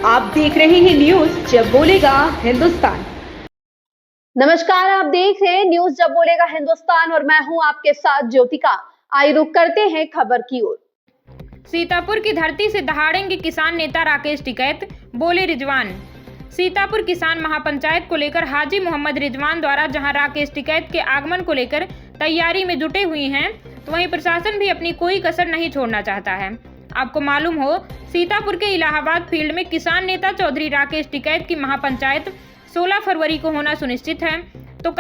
आप देख रहे हैं न्यूज जब बोलेगा हिंदुस्तान। नमस्कार, आप देख रहे हैं न्यूज जब बोलेगा हिंदुस्तान और मैं हूं आपके साथ ज्योतिका। आइए रुक करते हैं खबर की ओर। सीतापुर की धरती से दहाड़ेंगे किसान नेता राकेश टिकैत, बोले रिजवान। सीतापुर किसान महापंचायत को लेकर हाजी मोहम्मद रिजवान द्वारा जहां राकेश टिकैत के आगमन को लेकर तैयारी में जुटे हुए हैं, तो वहीं प्रशासन भी अपनी कोई कसर नहीं छोड़ना चाहता है। आपको मालूम हो, सीतापुर के इलाहाबाद फील्ड में किसान नेता चौधरी राकेश टिकैत की महापंचायत 16 फरवरी को होना सुनिश्चित है। तो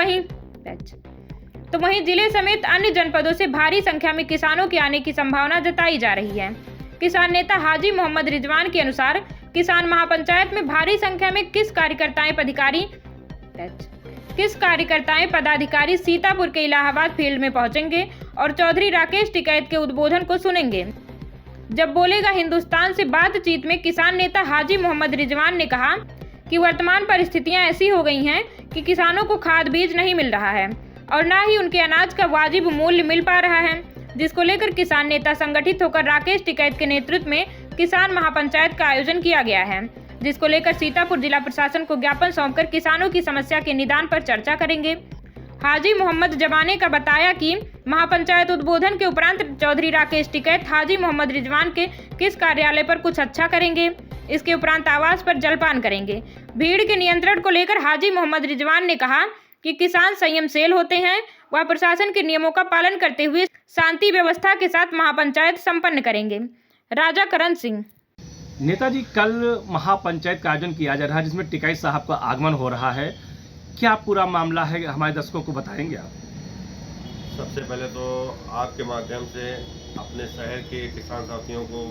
वहीं जिले समेत अन्य जनपदों से भारी संख्या में किसानों के आने की संभावना जताई जा रही है। किसान नेता हाजी मोहम्मद रिजवान के अनुसार किसान महापंचायत में भारी संख्या में किस कार्यकर्ताएं पदाधिकारी सीतापुर के इलाहाबाद फील्ड में पहुंचेंगे और चौधरी राकेश टिकैत के उद्बोधन को सुनेंगे। जब बोलेगा हिंदुस्तान से बातचीत में किसान नेता हाजी मोहम्मद रिजवान ने कहा कि वर्तमान परिस्थितियां ऐसी हो गई हैं कि किसानों को खाद बीज नहीं मिल रहा है और न ही उनके अनाज का वाजिब मूल्य मिल पा रहा है, जिसको लेकर किसान नेता संगठित होकर राकेश टिकैत के नेतृत्व में किसान महापंचायत का आयोजन किया गया है, जिसको लेकर सीतापुर जिला प्रशासन को ज्ञापन सौंपकर किसानों की समस्या के निदान पर चर्चा करेंगे। हाजी मोहम्मद जबाने का बताया कि महापंचायत उद्बोधन के उपरांत चौधरी राकेश टिकैत हाजी मोहम्मद रिजवान के किस कार्यालय पर कुछ अच्छा करेंगे, इसके उपरांत आवास पर जलपान करेंगे। भीड़ के नियंत्रण को लेकर हाजी मोहम्मद रिजवान ने कहा कि किसान संयमशील होते हैं, वह प्रशासन के नियमों का पालन करते हुए शांति व्यवस्था के साथ महापंचायत संपन्न करेंगे। राजा करण सिंह। नेताजी, कल महापंचायत का आयोजन किया जा रहा है जिसमें टिकैत साहब का आगमन हो रहा है, क्या पूरा मामला है हमारे दर्शकों को बताएंगे आप? सबसे पहले तो आपके माध्यम से अपने शहर के किसान साथियों को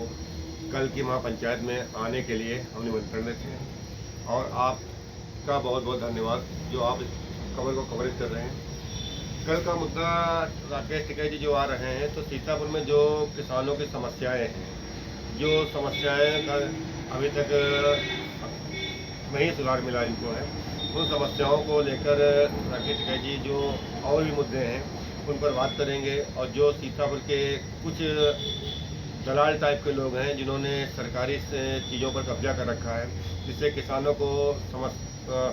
कल की महापंचायत में आने के लिए हम निमंत्रण देते हैं और आपका बहुत बहुत धन्यवाद जो आप इस खबर को कवरेज कर रहे हैं। कल का मुद्दा राकेश टिकैत जी जो आ रहे हैं, तो सीतापुर में जो किसानों की समस्याएं हैं, जो समस्याएं का अभी तक नहीं सुधार मिला इनको है, उन समस्याओं को लेकर राकेश टिकैत जी जो और भी मुद्दे हैं उन पर बात करेंगे। और जो सीतापुर के कुछ दलाल टाइप के लोग हैं जिन्होंने सरकारी चीज़ों पर कब्जा कर रखा है, जिससे किसानों को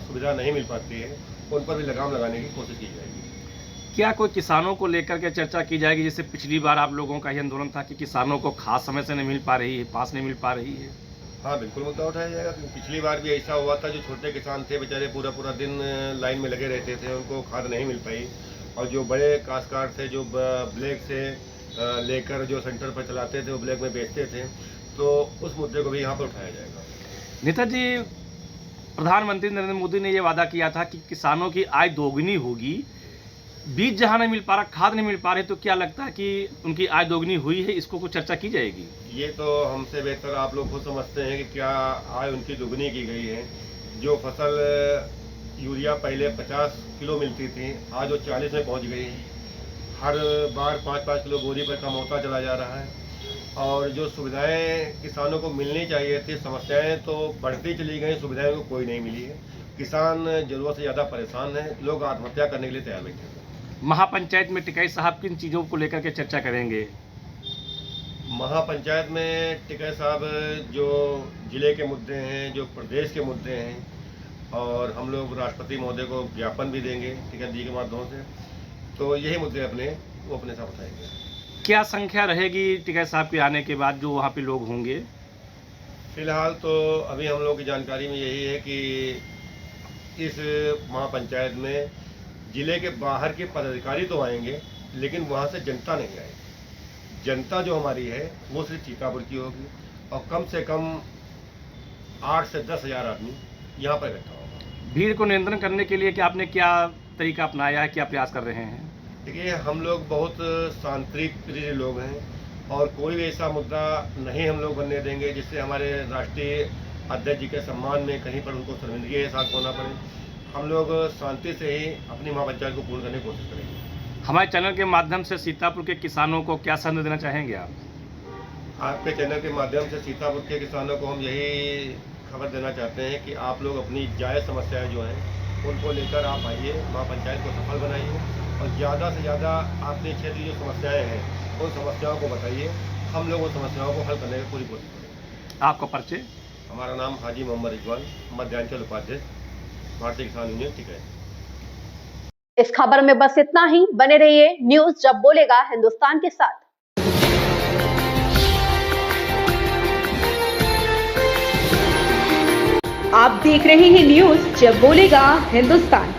सुविधा नहीं मिल पाती है, उन पर भी लगाम लगाने की कोशिश की जाएगी। क्या कोई किसानों को लेकर के चर्चा की जाएगी? जैसे पिछली बार आप लोगों का ये आंदोलन था कि किसानों को खाद समय से नहीं मिल पा रही है, पास नहीं मिल पा रही है। हाँ, बिल्कुल मुद्दा उठाया जाएगा। पिछली बार भी ऐसा हुआ था, जो छोटे किसान थे बेचारे पूरा दिन लाइन में लगे रहते थे, उनको खाद नहीं मिल पाई, और जो बड़े काश्तकार थे जो ब्लैक से लेकर जो सेंटर पर चलाते थे वो ब्लैक में बेचते थे, तो उस मुद्दे को भी यहाँ पर उठाया जाएगा। नेताजी, प्रधानमंत्री नरेंद्र मोदी ने ये वादा किया था कि किसानों की आय दोगुनी होगी, बीज जहाँ नहीं मिल पा रहा, खाद नहीं मिल पा रही, तो क्या लगता है कि उनकी आय दोगुनी हुई है? इसको कुछ चर्चा की जाएगी? ये तो हमसे बेहतर आप लोग खुद समझते हैं कि क्या आय उनकी दोगुनी की गई है। जो फसल यूरिया पहले 50 किलो मिलती थी, आज वो 40 में पहुंच गई है। हर बार 5-5 किलो बोरी पर कम होता चला जा रहा है, और जो सुविधाएं किसानों को मिलनी चाहिए थी, समस्याएं तो बढ़ती चली गई, सुविधाएं को कोई नहीं मिली है। किसान जरूरत से ज़्यादा परेशान है, लोग आत्महत्या करने के लिए तैयार बैठे हैं। महापंचायत में टिकैत साहब किन चीज़ों को लेकर के चर्चा करेंगे? महापंचायत में टिकैत साहब जो जिले के मुद्दे हैं, जो प्रदेश के मुद्दे हैं, और हम लोग राष्ट्रपति महोदय को ज्ञापन भी देंगे टिकैत जी के माध्यम से, तो यही मुद्दे वो अपने साथ उठाएंगे। क्या संख्या रहेगी टिकैत साहब के आने के बाद जो वहाँ पे लोग होंगे? फिलहाल तो अभी हम लोग की जानकारी में यही है कि इस महापंचायत में जिले के बाहर के पदाधिकारी तो आएंगे, लेकिन वहाँ से जनता नहीं आएगी। जनता जो हमारी है वो सिर्फ सीतापुर की होगी, और कम से कम 8 से 10 हज़ार आदमी यहाँ पर बैठा होगा। भीड़ को नियंत्रण करने के लिए क्या आपने क्या तरीका अपनाया है, क्या प्रयास कर रहे हैं? देखिए, हम लोग बहुत शांतिप्रिय प्रिय लोग हैं, और कोई भी ऐसा मुद्दा नहीं हम लोग बनने देंगे जिससे हमारे राष्ट्रीय अध्यक्ष जी के सम्मान में कहीं पर उनको शर्मिंदगी के साथ होना पड़े। हम लोग शांति से ही अपनी महापंचायत को पूर्ण करने की कोशिश करेंगे। हमारे चैनल के माध्यम से सीतापुर के किसानों को क्या संदेश देना चाहेंगे आप? आपके चैनल के माध्यम से सीतापुर के किसानों को हम यही खबर देना चाहते हैं कि आप लोग अपनी जायज़ समस्याएं जो हैं उनको लेकर आप आइए, महापंचायत को सफल बनाइए, और ज़्यादा से ज़्यादा अपने क्षेत्र की जो समस्याएं हैं उन समस्याओं को बताइए। हम लोग उन समस्याओं को हल करने की पूरी कोशिश करेंगे। आपका परिचय? हमारा नाम हाजी मोहम्मद रिजवान, मध्यांचल उपाध्यक्ष, भारतीय किसान यूनियन टिकैत। इस खबर में बस इतना ही। बने रहिए न्यूज जब बोलेगा हिंदुस्तान के साथ। आप देख रहे हैं न्यूज जब बोलेगा हिंदुस्तान।